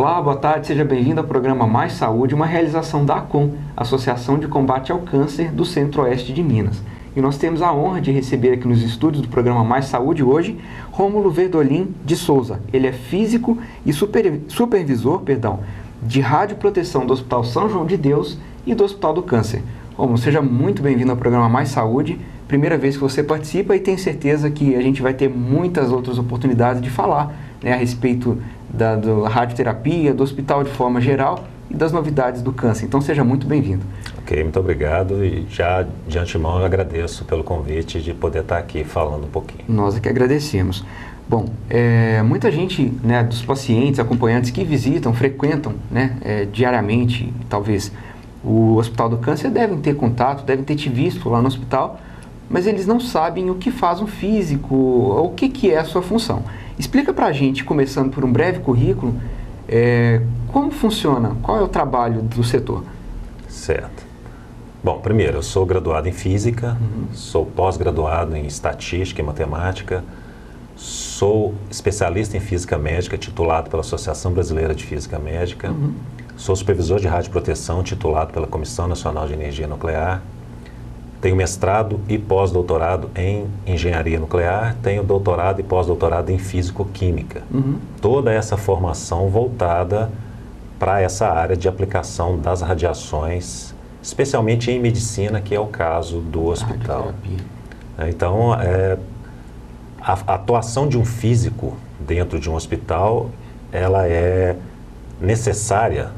Olá, boa tarde, seja bem-vindo ao programa Mais Saúde, uma realização da ACOM, Associação de Combate ao Câncer do Centro-Oeste de Minas. E nós temos a honra de receber aqui nos estúdios do programa Mais Saúde hoje, Rômulo Verdolin de Souza. Ele é físico e supervisor de radioproteção do Hospital São João de Deus e do Hospital do Câncer. Rômulo, seja muito bem-vindo ao programa Mais Saúde. Primeira vez que você participa e tenho certeza que a gente vai ter muitas outras oportunidades de falar, né, a respeito da radioterapia, do hospital de forma geral e das novidades do câncer. Então seja muito bem-vindo. Ok, muito obrigado e já de antemão eu agradeço pelo convite de poder estar aqui falando um pouquinho. Nós é que agradecemos. Bom, muita gente, né, dos pacientes, acompanhantes que visitam, frequentam, né, diariamente, talvez, o Hospital do Câncer devem ter contato, devem ter te visto lá no hospital, mas eles não sabem o que faz um físico, ou o que é a sua função. Explica pra gente, começando por um breve currículo, como funciona, qual é o trabalho do setor? Certo. Bom, primeiro, eu sou graduado em Física, sou pós-graduado em Estatística e Matemática, sou especialista em Física Médica, titulado pela Associação Brasileira de Física Médica, sou supervisor de radioproteção, titulado pela Comissão Nacional de Energia Nuclear, tenho mestrado e pós-doutorado em engenharia nuclear, tenho doutorado e pós-doutorado em físico-química. Toda essa formação voltada para essa área de aplicação das radiações, especialmente em medicina, que é o caso do hospital. Então, a atuação de um físico dentro de um hospital, ela é necessária,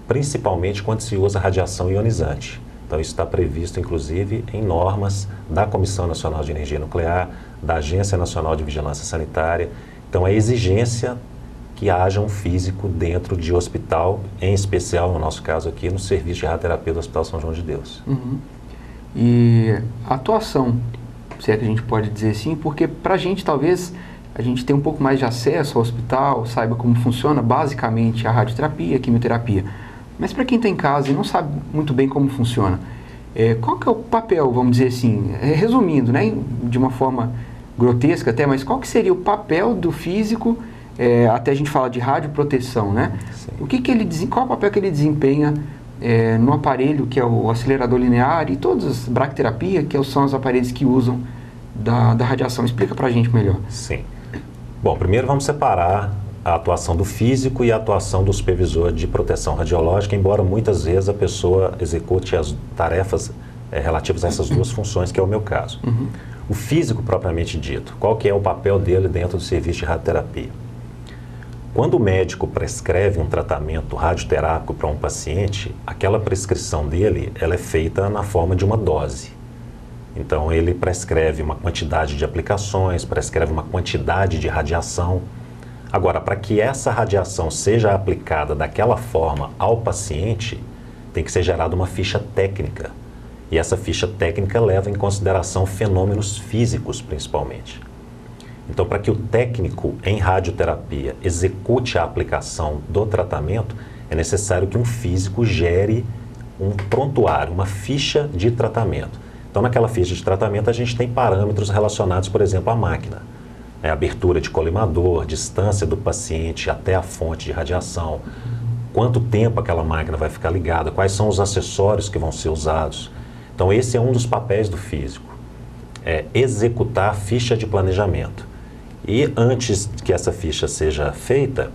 principalmente quando se usa radiação ionizante. Então, isso está previsto, inclusive, em normas da Comissão Nacional de Energia Nuclear, da Agência Nacional de Vigilância Sanitária. Então, é exigência que haja um físico dentro de hospital, em especial, no nosso caso aqui, no serviço de radioterapia do Hospital São João de Deus. E a atuação, se é que a gente pode dizer assim, porque para a gente, talvez, a gente tenha um pouco mais de acesso ao hospital, saiba como funciona basicamente a radioterapia, a quimioterapia. Mas para quem está em casa e não sabe muito bem como funciona, qual que é o papel, vamos dizer assim, resumindo, né, de uma forma grotesca até, mas qual que seria o papel do físico, até a gente fala de radioproteção, né? Qual é o papel que ele desempenha no aparelho que é o acelerador linear e todas as bracterapia, que são os aparelhos que usam da radiação? Explica para a gente melhor. Sim. Bom, primeiro vamos separar a atuação do físico e a atuação do supervisor de proteção radiológica, embora muitas vezes a pessoa execute as tarefas relativas a essas duas funções, que é o meu caso. O físico propriamente dito, qual que é o papel dele dentro do serviço de radioterapia? Quando o médico prescreve um tratamento radioterápico para um paciente, aquela prescrição dele ela é feita na forma de uma dose. Então ele prescreve uma quantidade de aplicações, prescreve uma quantidade de radiação. Agora, para que essa radiação seja aplicada daquela forma ao paciente, tem que ser gerada uma ficha técnica. E essa ficha técnica leva em consideração fenômenos físicos, principalmente. Então, para que o técnico em radioterapia execute a aplicação do tratamento, é necessário que um físico gere um prontuário, uma ficha de tratamento. Então, naquela ficha de tratamento, a gente tem parâmetros relacionados, por exemplo, à máquina. Abertura de colimador, distância do paciente até a fonte de radiação, quanto tempo aquela máquina vai ficar ligada, quais são os acessórios que vão ser usados. Então esse é um dos papéis do físico, executar a ficha de planejamento. E antes que essa ficha seja feita,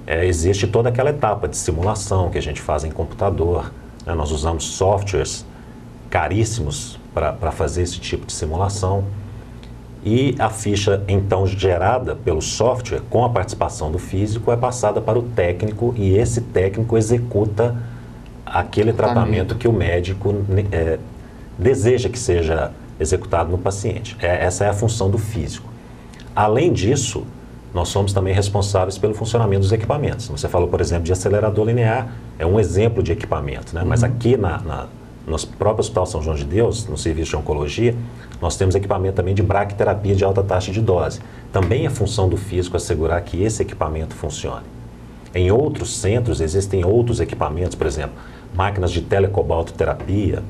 existe toda aquela etapa de simulação que a gente faz em computador. Nós usamos softwares caríssimos para fazer esse tipo de simulação. E a ficha, então, gerada pelo software, com a participação do físico, é passada para o técnico e esse técnico executa aquele tratamento que o médico deseja que seja executado no paciente. Essa é a função do físico. Além disso, nós somos também responsáveis pelo funcionamento dos equipamentos. Você falou, por exemplo, de acelerador linear, é um exemplo de equipamento, né? Mas aqui no próprio Hospital São João de Deus, no serviço de oncologia, nós temos equipamento também de bracterapia de alta taxa de dose. Também é função do físico assegurar que esse equipamento funcione. Em outros centros existem outros equipamentos, por exemplo, máquinas de telecobaltoterapia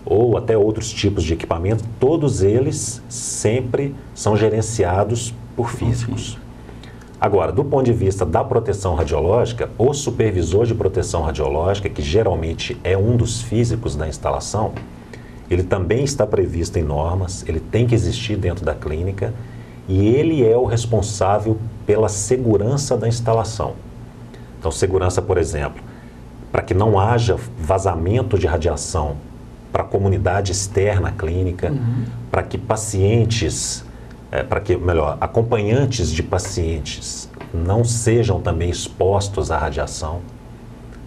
ou até outros tipos de equipamento, todos eles sempre são gerenciados por físicos. Agora, do ponto de vista da proteção radiológica, o supervisor de proteção radiológica, que geralmente é um dos físicos da instalação, ele também está previsto em normas, ele tem que existir dentro da clínica e ele é o responsável pela segurança da instalação. Então, segurança, por exemplo, para que não haja vazamento de radiação para a comunidade externa à clínica, para que pacientes, acompanhantes de pacientes não sejam também expostos à radiação.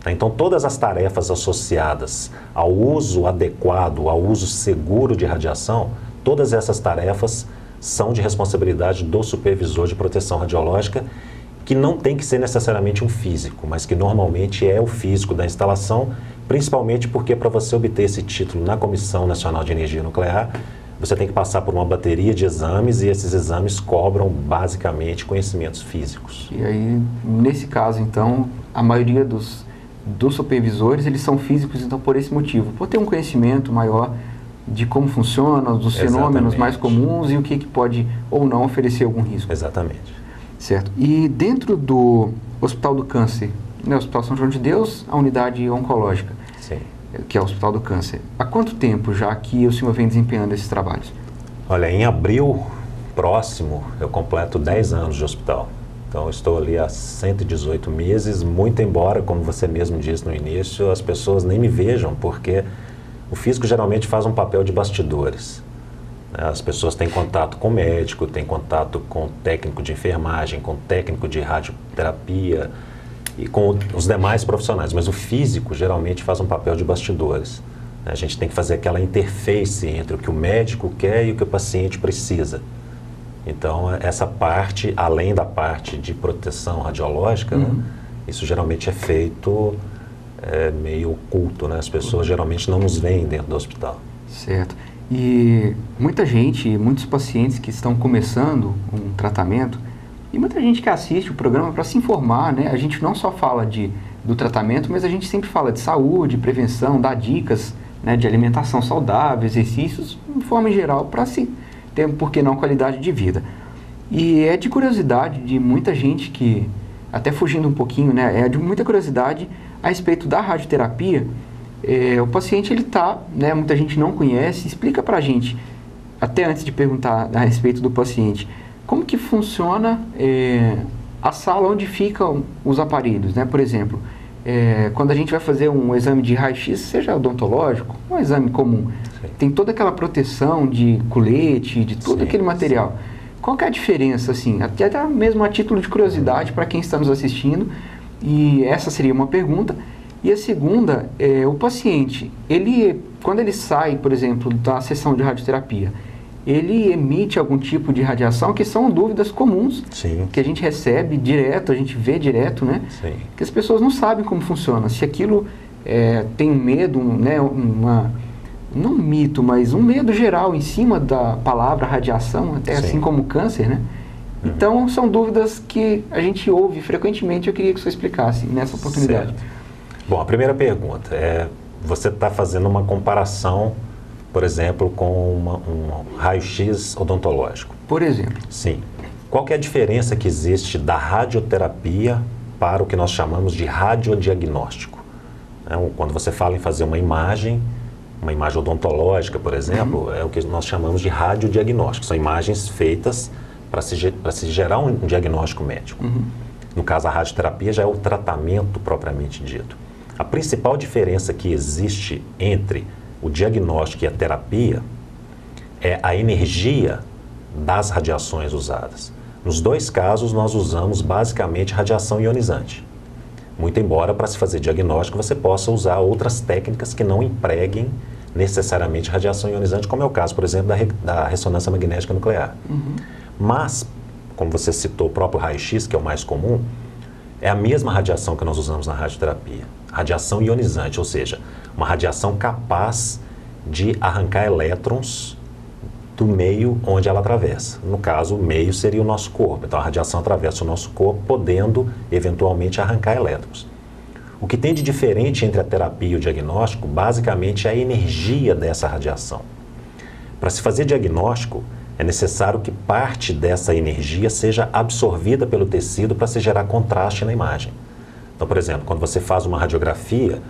Então, todas as tarefas associadas ao uso adequado, ao uso seguro de radiação, todas essas tarefas são de responsabilidade do supervisor de proteção radiológica, que não tem que ser necessariamente um físico, mas que normalmente é o físico da instalação, principalmente porque para você obter esse título na Comissão Nacional de Energia Nuclear, você tem que passar por uma bateria de exames e esses exames cobram basicamente conhecimentos físicos. E aí, nesse caso, então, a maioria dos supervisores, eles são físicos, então, por esse motivo, por ter um conhecimento maior de como funciona, dos fenômenos mais comuns e o que pode ou não oferecer algum risco. Exatamente. Certo. E dentro do Hospital do Câncer, né, Hospital São João de Deus, a unidade oncológica, Sim. que é o Hospital do Câncer, há quanto tempo já que o senhor vem desempenhando esses trabalhos? Olha, em abril próximo eu completo 10 anos de hospital. Então eu estou ali há 118 meses, muito embora, como você mesmo disse no início, as pessoas nem me vejam, porque o físico geralmente faz um papel de bastidores. As pessoas têm contato com o médico, têm contato com o técnico de enfermagem, com o técnico de radioterapia e com os demais profissionais, mas o físico geralmente faz um papel de bastidores. A gente tem que fazer aquela interface entre o que o médico quer e o que o paciente precisa. Então, essa parte, além da parte de proteção radiológica, né, isso geralmente é feito meio oculto, né? As pessoas geralmente não nos veem dentro do hospital. Certo. E muita gente, muitos pacientes que estão começando um tratamento, e muita gente que assiste o programa para se informar, né? A gente não só fala do tratamento, mas a gente sempre fala de saúde, prevenção, dá dicas, né, de alimentação saudável, exercícios, de forma geral, para se ter, por que não, qualidade de vida. E é de curiosidade de muita gente que, até fugindo um pouquinho, né, é de muita curiosidade a respeito da radioterapia. O paciente, ele tá, né, muita gente não conhece, explica pra gente, até antes de perguntar a respeito do paciente, como que funciona a sala onde ficam os aparelhos, né? Por exemplo, quando a gente vai fazer um exame de raio-x, seja odontológico, um exame comum, Sim. tem toda aquela proteção de colete, de todo aquele material. Sim. Qual que é a diferença, assim, até mesmo a título de curiosidade para quem está nos assistindo? E essa seria uma pergunta. E a segunda, o paciente, quando ele sai, por exemplo, da sessão de radioterapia, ele emite algum tipo de radiação, que são dúvidas comuns, Sim. que a gente recebe direto, a gente vê direto, né? Sim. Que as pessoas não sabem como funciona. Se aquilo tem medo, né, não um mito, mas um medo geral em cima da palavra radiação, até Sim. assim como câncer, né? Então, são dúvidas que a gente ouve frequentemente. Eu queria que você explicasse nessa oportunidade. Certo. Bom, a primeira pergunta é, você está fazendo uma comparação, por exemplo, com um raio-x odontológico. Por exemplo. Sim. Qual que é a diferença que existe da radioterapia para o que nós chamamos de radiodiagnóstico? Quando você fala em fazer uma imagem odontológica, por exemplo, é o que nós chamamos de radiodiagnóstico. São imagens feitas para se gerar um diagnóstico médico. No caso, a radioterapia já é o tratamento propriamente dito. A principal diferença que existe entre o diagnóstico e a terapia é a energia das radiações usadas. Nos dois casos, nós usamos basicamente radiação ionizante. Muito embora, para se fazer diagnóstico, você possa usar outras técnicas que não empreguem necessariamente radiação ionizante, como é o caso, por exemplo, da ressonância magnética nuclear. Mas, como você citou o próprio raio-x, que é o mais comum, é a mesma radiação que nós usamos na radioterapia. Radiação ionizante, ou seja, uma radiação capaz de arrancar elétrons do meio onde ela atravessa. No caso, o meio seria o nosso corpo. Então, a radiação atravessa o nosso corpo, podendo, eventualmente, arrancar elétrons. O que tem de diferente entre a terapia e o diagnóstico, basicamente, é a energia dessa radiação. Para se fazer diagnóstico, é necessário que parte dessa energia seja absorvida pelo tecido para se gerar contraste na imagem. Então, por exemplo, quando você faz uma radiografia,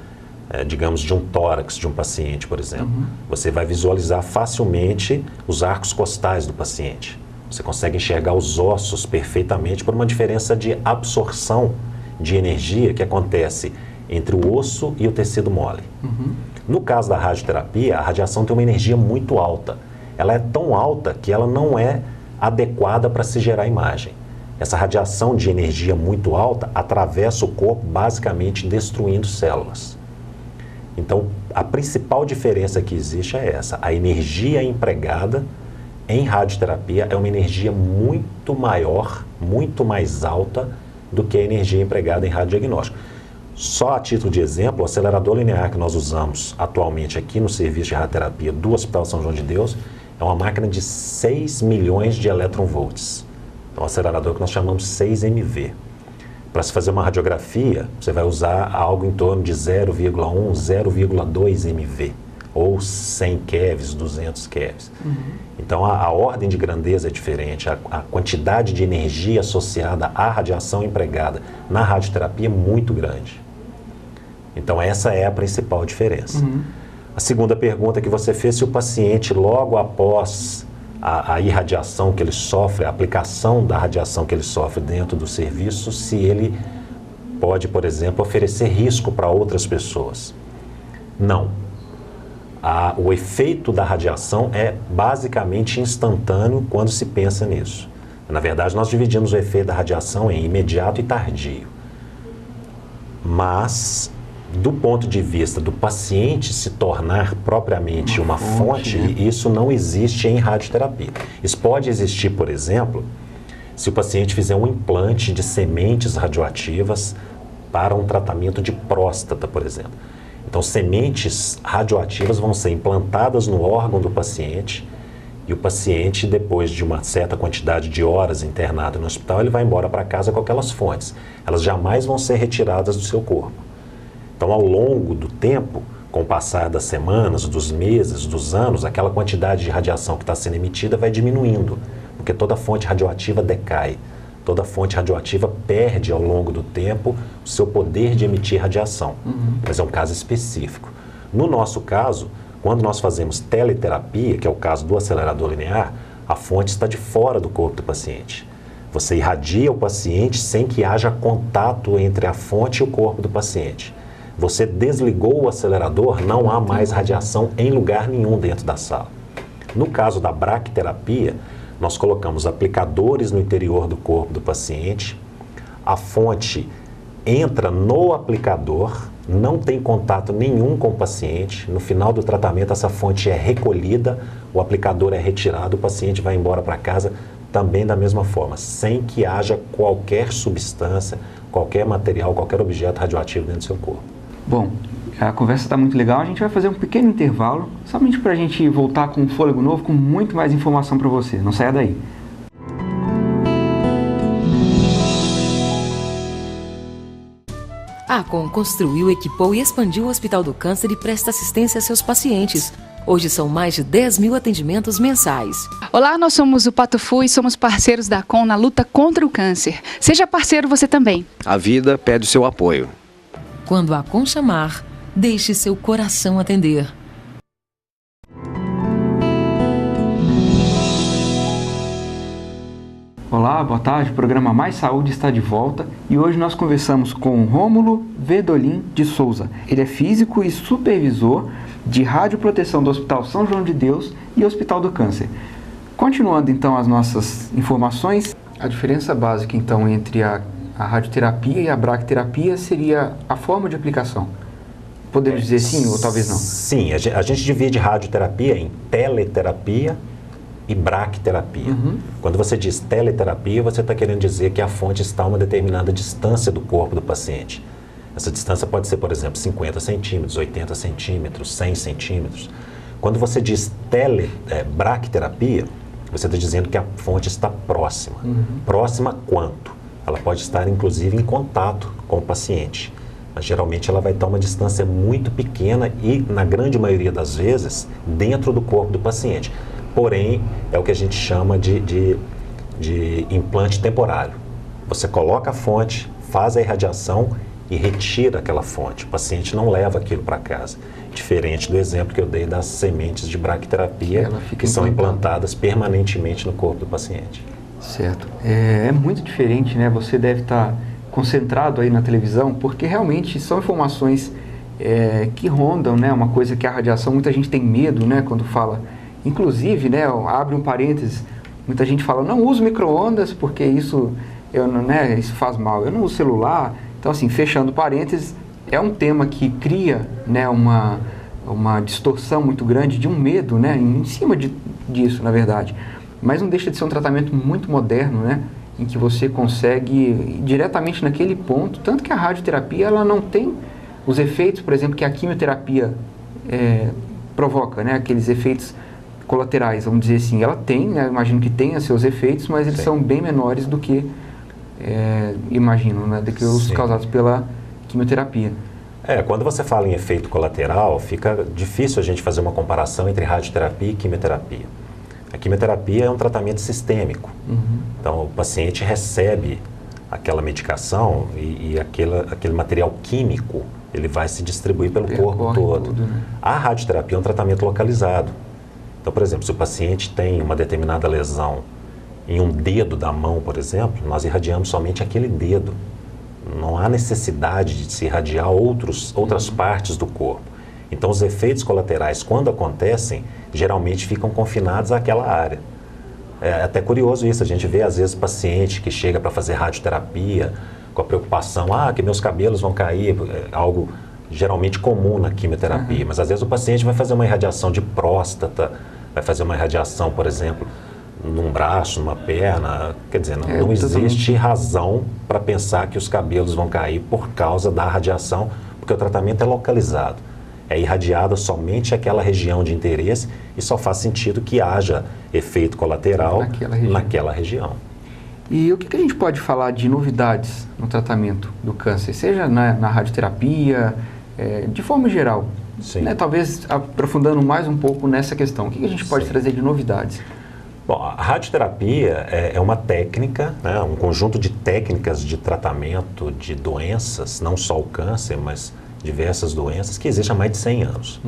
digamos, de um tórax de um paciente, por exemplo, você vai visualizar facilmente os arcos costais do paciente. Você consegue enxergar os ossos perfeitamente por uma diferença de absorção de energia que acontece entre o osso e o tecido mole. No caso da radioterapia, a radiação tem uma energia muito alta. Ela é tão alta que ela não é adequada para se gerar imagem. Essa radiação de energia muito alta atravessa o corpo, basicamente destruindo células. Então, a principal diferença que existe é essa. A energia empregada em radioterapia é uma energia muito maior, muito mais alta do que a energia empregada em radiodiagnóstico. Só a título de exemplo, o acelerador linear que nós usamos atualmente aqui no serviço de radioterapia do Hospital São João de Deus é uma máquina de 6 milhões de eletronvolts. É um acelerador que nós chamamos 6MV. Para se fazer uma radiografia, você vai usar algo em torno de 0,1, 0,2 MV, ou 100 kevs, 200 kevs. Então, a ordem de grandeza é diferente, a quantidade de energia associada à radiação empregada na radioterapia é muito grande. Então, essa é a principal diferença. A segunda pergunta que você fez, se o paciente, logo após a irradiação que ele sofre, a aplicação da radiação que ele sofre dentro do serviço, se ele pode, por exemplo, oferecer risco para outras pessoas. Não. O efeito da radiação é basicamente instantâneo quando se pensa nisso. Na verdade, nós dividimos o efeito da radiação em imediato e tardio. Mas, do ponto de vista do paciente se tornar propriamente uma fonte, isso não existe em radioterapia. Isso pode existir, por exemplo, se o paciente fizer um implante de sementes radioativas para um tratamento de próstata, por exemplo. Então, sementes radioativas vão ser implantadas no órgão do paciente e o paciente, depois de uma certa quantidade de horas internado no hospital, ele vai embora para casa com aquelas fontes. Elas jamais vão ser retiradas do seu corpo. Então, ao longo do tempo, com o passar das semanas, dos meses, dos anos, aquela quantidade de radiação que está sendo emitida vai diminuindo, porque toda fonte radioativa decai. Toda fonte radioativa perde ao longo do tempo o seu poder de emitir radiação. Mas é um caso específico. No nosso caso, quando nós fazemos teleterapia, que é o caso do acelerador linear, a fonte está de fora do corpo do paciente. Você irradia o paciente sem que haja contato entre a fonte e o corpo do paciente. Você desligou o acelerador, não há mais radiação em lugar nenhum dentro da sala. No caso da bracterapia, nós colocamos aplicadores no interior do corpo do paciente, a fonte entra no aplicador, não tem contato nenhum com o paciente, no final do tratamento essa fonte é recolhida, o aplicador é retirado, o paciente vai embora para casa também da mesma forma, sem que haja qualquer substância, qualquer material, qualquer objeto radioativo dentro do seu corpo. Bom, a conversa está muito legal, a gente vai fazer um pequeno intervalo, somente para a gente voltar com um fôlego novo, com muito mais informação para você. Não saia daí. A Acon construiu, equipou e expandiu o Hospital do Câncer e presta assistência a seus pacientes. Hoje são mais de 10 mil atendimentos mensais. Olá, nós somos o Patufu e somos parceiros da Acon na luta contra o câncer. Seja parceiro você também. A vida pede o seu apoio. Quando a Acon chamar, deixe seu coração atender. Olá, boa tarde. O programa Mais Saúde está de volta e hoje nós conversamos com Rômulo Verdolin de Souza. Ele é físico e supervisor de radioproteção do Hospital São João de Deus e Hospital do Câncer. Continuando então as nossas informações, a diferença básica então entre a radioterapia e a bracterapia seria a forma de aplicação. Podemos dizer sim ou talvez não? Sim, a gente divide radioterapia em teleterapia e bracterapia. Quando você diz teleterapia, você está querendo dizer que a fonte está a uma determinada distância do corpo do paciente. Essa distância pode ser, por exemplo, 50 centímetros, 80 centímetros, 100 centímetros. Quando você diz bracterapia, você está dizendo que a fonte está próxima. Próxima quanto? Ela pode estar, inclusive, em contato com o paciente. Mas, geralmente, ela vai estar a uma distância muito pequena e, na grande maioria das vezes, dentro do corpo do paciente. porém é o que a gente chama de implante temporário. Você coloca a fonte, faz a irradiação e retira aquela fonte. O paciente não leva aquilo para casa. Diferente do exemplo que eu dei das sementes de braquiterapia, que são implantadas permanentemente no corpo do paciente. Certo. É muito diferente, né? Você deve estar concentrado aí na televisão, porque realmente são informações que rondam, né? Uma coisa que a radiação, muita gente tem medo, né? Quando fala, inclusive, né? Abre um parênteses, muita gente fala, não uso micro-ondas porque isso faz mal. Eu não uso celular. Então, assim, fechando parênteses, é um tema que cria, né, uma distorção muito grande de um medo, né? Em cima disso, na verdade. Mas não deixa de ser um tratamento muito moderno, né? Em que você consegue ir diretamente naquele ponto, tanto que a radioterapia ela não tem os efeitos, por exemplo, que a quimioterapia provoca, né? Aqueles efeitos colaterais, vamos dizer assim. Ela tem, né? Imagino que tenha seus efeitos, mas eles são bem menores do que, imagino, né? Do que os causados pela quimioterapia. Quando você fala em efeito colateral, fica difícil a gente fazer uma comparação entre radioterapia e quimioterapia. A quimioterapia é um tratamento sistêmico. Então, o paciente recebe aquela medicação e aquele material químico, ele vai se distribuir pelo corpo todo. Tudo, né? A radioterapia é um tratamento localizado. Então, por exemplo, se o paciente tem uma determinada lesão em um dedo da mão, por exemplo, nós irradiamos somente aquele dedo. Não há necessidade de se irradiar outras partes do corpo. Então, os efeitos colaterais, quando acontecem, geralmente ficam confinados àquela área. É até curioso isso, a gente vê às vezes paciente que chega para fazer radioterapia com a preocupação, que meus cabelos vão cair, algo geralmente comum na quimioterapia, mas às vezes o paciente vai fazer uma irradiação de próstata, vai fazer uma irradiação, por exemplo, num braço, numa perna, quer dizer, não existe razão para pensar que os cabelos vão cair por causa da radiação, porque o tratamento é localizado. É irradiada somente aquela região de interesse e só faz sentido que haja efeito colateral naquela região. E o que a gente pode falar de novidades no tratamento do câncer, seja na radioterapia, de forma geral? Sim. Né, talvez aprofundando mais um pouco nessa questão, o que a gente pode trazer de novidades? Bom, a radioterapia é uma técnica, né, um conjunto de técnicas de tratamento de doenças, não só o câncer, mas diversas doenças, que existe há mais de 100 anos.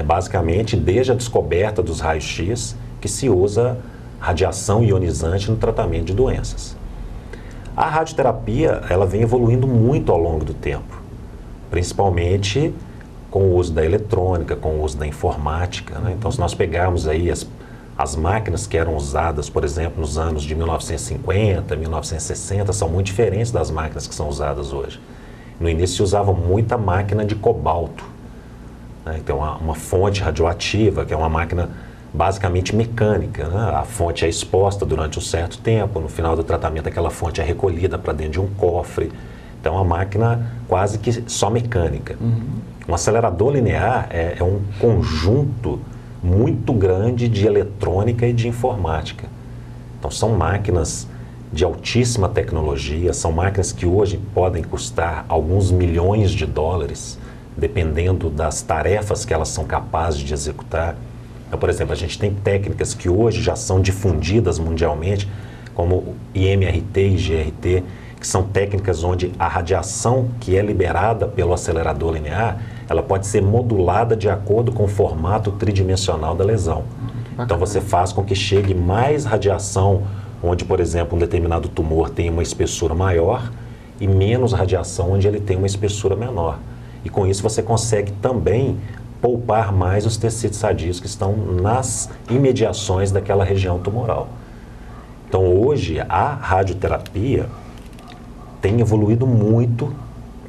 Basicamente, desde a descoberta dos raios-x, que se usa radiação ionizante no tratamento de doenças. A radioterapia, ela vem evoluindo muito ao longo do tempo, principalmente com o uso da eletrônica, com o uso da informática, né? Então, se nós pegarmos aí as máquinas que eram usadas, por exemplo, nos anos de 1950, 1960, são muito diferentes das máquinas que são usadas hoje. No início se usava muita máquina de cobalto, né? Então, uma fonte radioativa, que é uma máquina basicamente mecânica, né? A fonte é exposta durante um certo tempo, no final do tratamento aquela fonte é recolhida para dentro de um cofre. Então, é uma máquina quase que só mecânica. Um acelerador linear é um conjunto muito grande de eletrônica e de informática. Então, são máquinas de altíssima tecnologia, são máquinas que hoje podem custar alguns milhões de dólares, dependendo das tarefas que elas são capazes de executar. Então, por exemplo, a gente tem técnicas que hoje já são difundidas mundialmente, como IMRT e GRT, que são técnicas onde a radiação que é liberada pelo acelerador linear, ela pode ser modulada de acordo com o formato tridimensional da lesão. Então você faz com que chegue mais radiação, onde, por exemplo, um determinado tumor tem uma espessura maior, e menos radiação onde ele tem uma espessura menor. E com isso você consegue também poupar mais os tecidos sadios que estão nas imediações daquela região tumoral. Então hoje a radioterapia tem evoluído muito,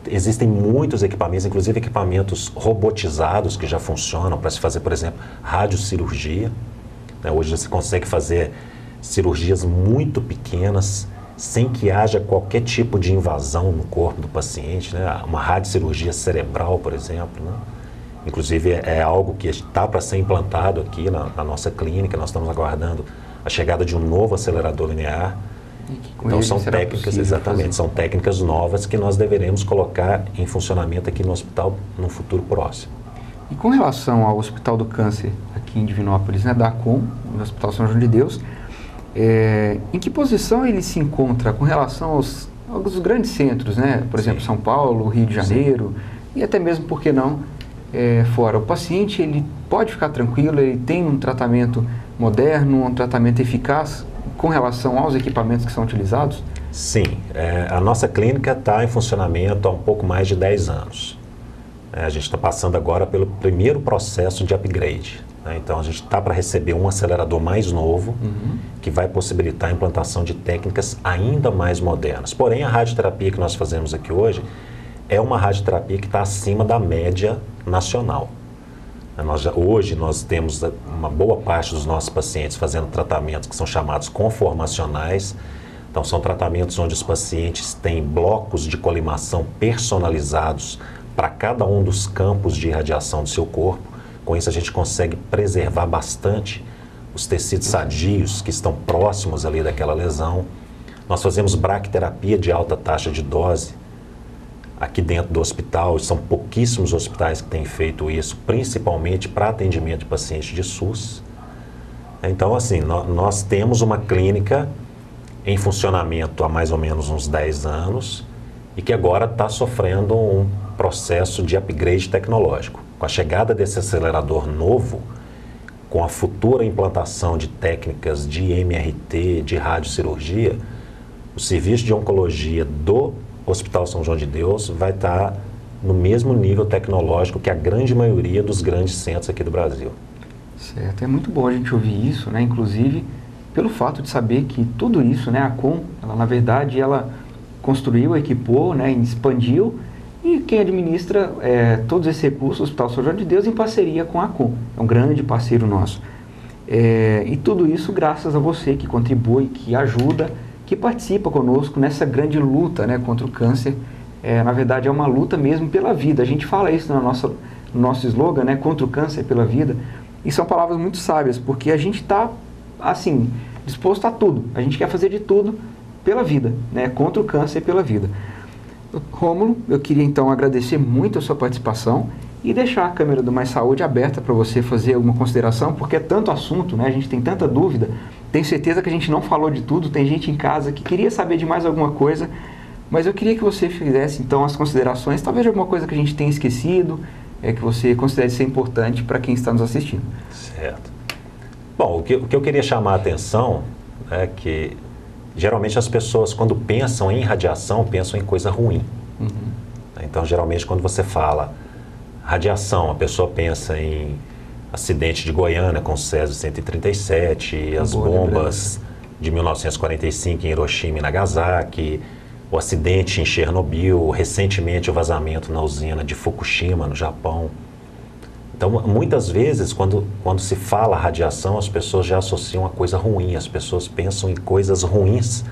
existem muitos equipamentos, inclusive equipamentos robotizados que já funcionam para se fazer, por exemplo, radiocirurgia. Hoje você consegue fazer cirurgias muito pequenas, sem que haja qualquer tipo de invasão no corpo do paciente, né? Uma radiocirurgia cerebral, por exemplo, né? Inclusive é algo que está para ser implantado aqui na nossa clínica, nós estamos aguardando a chegada de um novo acelerador linear. Então são técnicas, exatamente, são técnicas novas que nós deveremos colocar em funcionamento aqui no hospital no futuro próximo. E com relação ao Hospital do Câncer aqui em Divinópolis, né, da ACOM, no Hospital São João de Deus, em que posição ele se encontra com relação aos grandes centros, né? Por exemplo, São Paulo, Rio de Janeiro, e até mesmo, por que não, fora? O paciente, ele pode ficar tranquilo, ele tem um tratamento moderno, um tratamento eficaz com relação aos equipamentos que são utilizados? Sim, a nossa clínica está em funcionamento há um pouco mais de 10 anos. A gente está passando agora pelo primeiro processo de upgrade. Então, a gente está para receber um acelerador mais novo, que vai possibilitar a implantação de técnicas ainda mais modernas. Porém, a radioterapia que nós fazemos aqui hoje é uma radioterapia que está acima da média nacional. Hoje nós temos uma boa parte dos nossos pacientes fazendo tratamentos que são chamados conformacionais. Então, são tratamentos onde os pacientes têm blocos de colimação personalizados para cada um dos campos de irradiação do seu corpo. Com isso, a gente consegue preservar bastante os tecidos sadios que estão próximos ali daquela lesão. Nós fazemos braquiterapia de alta taxa de dose aqui dentro do hospital. São pouquíssimos hospitais que têm feito isso, principalmente para atendimento de pacientes de SUS. Então, assim, nós temos uma clínica em funcionamento há mais ou menos uns 10 anos e que agora está sofrendo um processo de upgrade tecnológico. Com a chegada desse acelerador novo, com a futura implantação de técnicas de MRT, de radiocirurgia, o serviço de oncologia do Hospital São João de Deus vai estar no mesmo nível tecnológico que a grande maioria dos grandes centros aqui do Brasil. Certo, é muito bom a gente ouvir isso, né? Inclusive pelo fato de saber que tudo isso, né, a ACOM, ela, na verdade, ela construiu, equipou, né, expandiu, e quem administra todos esses recursos, o Hospital São João de Deus, em parceria com a ACOM, é um grande parceiro nosso. E tudo isso graças a você que contribui, que ajuda, que participa conosco nessa grande luta, né, contra o câncer. Na verdade, é uma luta mesmo pela vida. A gente fala isso no nosso slogan, né, contra o câncer pela vida, e são palavras muito sábias, porque a gente está, assim, disposto a tudo. A gente quer fazer de tudo pela vida, né, contra o câncer pela vida. Rômulo, eu queria então agradecer muito a sua participação e deixar a câmera do Mais Saúde aberta para você fazer alguma consideração, porque é tanto assunto, né? A gente tem tanta dúvida, tenho certeza que a gente não falou de tudo, tem gente em casa que queria saber de mais alguma coisa, mas eu queria que você fizesse então as considerações, talvez de alguma coisa que a gente tenha esquecido, que você considere ser importante para quem está nos assistindo. Certo. Bom, o que eu queria chamar a atenção é que geralmente as pessoas, quando pensam em radiação, pensam em coisa ruim. Então, geralmente, quando você fala radiação, a pessoa pensa em acidente de Goiânia com o Césio-137, as bombas de 1945 em Hiroshima e Nagasaki, o acidente em Chernobyl, recentemente o vazamento na usina de Fukushima, no Japão. Então, muitas vezes, quando se fala radiação, as pessoas já associam a coisa ruim, as pessoas pensam em coisas ruins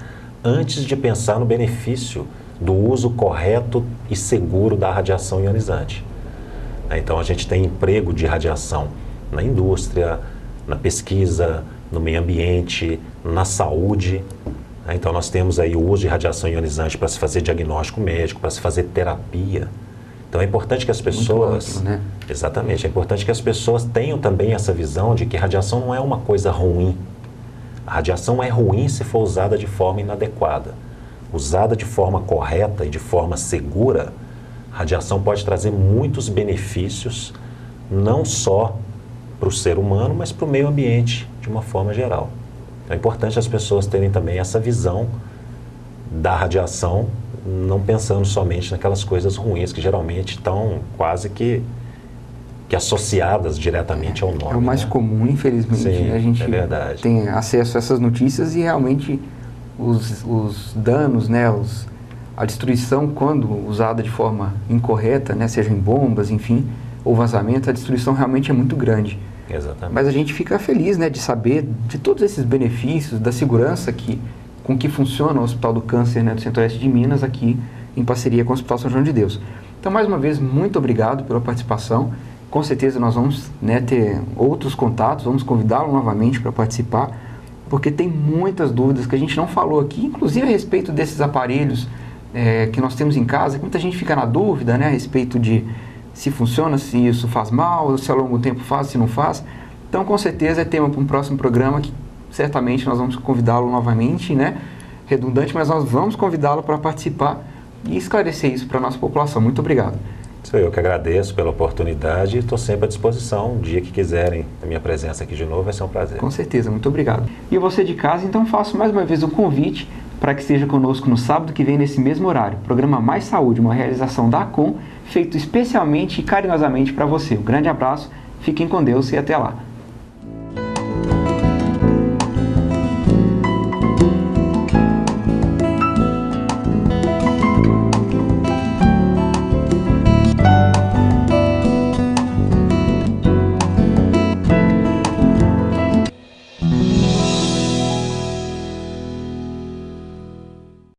antes de pensar no benefício do uso correto e seguro da radiação ionizante. Então, a gente tem emprego de radiação na indústria, na pesquisa, no meio ambiente, na saúde. Então, nós temos aí o uso de radiação ionizante para se fazer diagnóstico médico, para se fazer terapia. Então é importante que as pessoas... Muito amplo, né? Exatamente, é importante que as pessoas tenham também essa visão de que radiação não é uma coisa ruim. A radiação é ruim se for usada de forma inadequada. Usada de forma correta e de forma segura, a radiação pode trazer muitos benefícios, não só para o ser humano, mas para o meio ambiente de uma forma geral. Então é importante as pessoas terem também essa visão da radiação, não pensando somente naquelas coisas ruins que geralmente estão quase que associadas diretamente ao nome. É o mais comum, infelizmente. Sim, a gente tem acesso a essas notícias e realmente os danos, né, a destruição, quando usada de forma incorreta, né, seja em bombas, enfim, ou vazamento, a destruição realmente é muito grande. Exatamente. Mas a gente fica feliz, né, de saber de todos esses benefícios, da segurança com que funciona o Hospital do Câncer, né, do Centro-Oeste de Minas, aqui em parceria com o Hospital São João de Deus. Então, mais uma vez, muito obrigado pela participação. Com certeza nós vamos, né, ter outros contatos, vamos convidá-lo novamente para participar, porque tem muitas dúvidas que a gente não falou aqui, inclusive a respeito desses aparelhos que nós temos em casa, que muita gente fica na dúvida, né, a respeito se funciona, se isso faz mal, se ao longo do tempo faz, se não faz. Então, com certeza, é tema para um próximo programa que certamente nós vamos convidá-lo novamente, né? Redundante, mas nós vamos convidá-lo para participar e esclarecer isso para a nossa população. Muito obrigado. Sou eu que agradeço pela oportunidade e estou sempre à disposição. Um dia que quiserem a minha presença aqui de novo, vai ser um prazer. Com certeza, muito obrigado. E você de casa, então faço mais uma vez um convite para que esteja conosco no sábado que vem nesse mesmo horário. Programa Mais Saúde, uma realização da ACOM, feito especialmente e carinhosamente para você. Um grande abraço, fiquem com Deus e até lá.